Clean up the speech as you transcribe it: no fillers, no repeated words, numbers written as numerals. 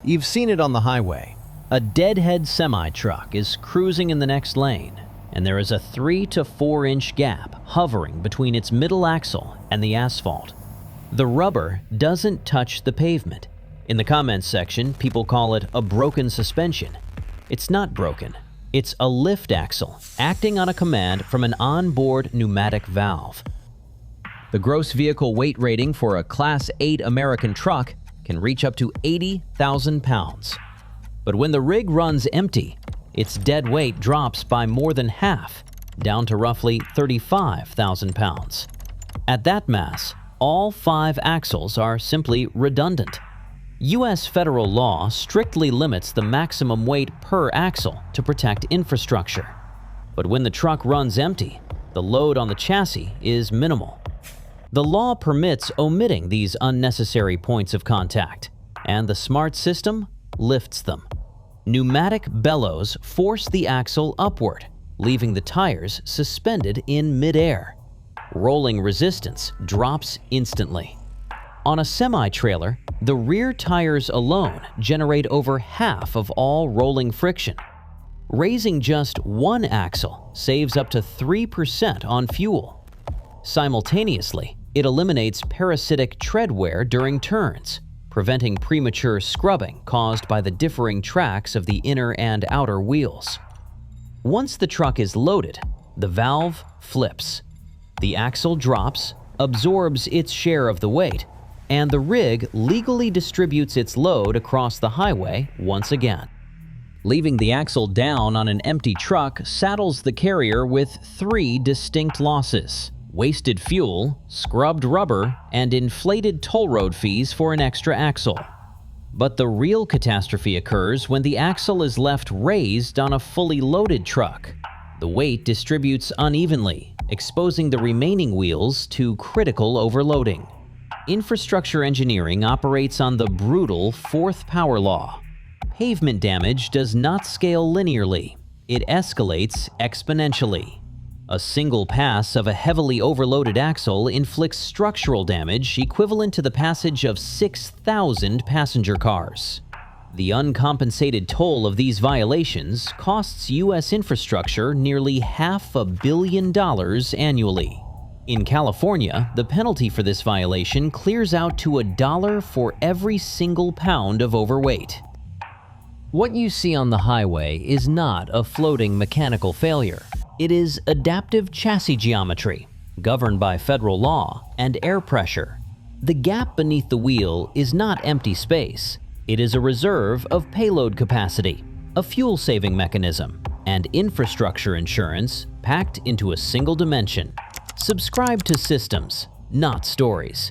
You've seen it on the highway. A deadhead semi-truck is cruising in the next lane, and there is a 3 to 4 inch gap hovering between its middle axle and the asphalt. The rubber doesn't touch the pavement. In the comments section, people call it a broken suspension. It's not broken. It's a lift axle acting on a command from an onboard pneumatic valve. The gross vehicle weight rating for a Class 8 American truck can reach up to 80,000 pounds. But when the rig runs empty, its dead weight drops by more than half, down to roughly 35,000 pounds. At that mass, all 5 axles are simply redundant. U.S. federal law strictly limits the maximum weight per axle to protect infrastructure. But when the truck runs empty, the load on the chassis is minimal. The law permits omitting these unnecessary points of contact, and the smart system lifts them. Pneumatic bellows force the axle upward, leaving the tires suspended in midair. Rolling resistance drops instantly. On a semi-trailer, the rear tires alone generate over half of all rolling friction. Raising just one axle saves up to 3% on fuel. Simultaneously, it eliminates parasitic tread wear during turns, preventing premature scrubbing caused by the differing tracks of the inner and outer wheels. Once the truck is loaded, the valve flips. The axle drops, absorbs its share of the weight, and the rig legally distributes its load across the highway once again. Leaving the axle down on an empty truck saddles the carrier with 3 distinct losses: wasted fuel, scrubbed rubber, and inflated toll road fees for an extra axle. But the real catastrophe occurs when the axle is left raised on a fully loaded truck. The weight distributes unevenly, exposing the remaining wheels to critical overloading. Infrastructure engineering operates on the brutal 4th power law. Pavement damage does not scale linearly. It escalates exponentially. A single pass of a heavily overloaded axle inflicts structural damage equivalent to the passage of 6,000 passenger cars. The uncompensated toll of these violations costs U.S. infrastructure nearly $500 million annually. In California, the penalty for this violation clears out to $1 for every single pound of overweight. What you see on the highway is not a floating mechanical failure. It is adaptive chassis geometry, governed by federal law and air pressure. The gap beneath the wheel is not empty space. It is a reserve of payload capacity, a fuel-saving mechanism, and infrastructure insurance packed into a single dimension. Subscribe to systems, not stories.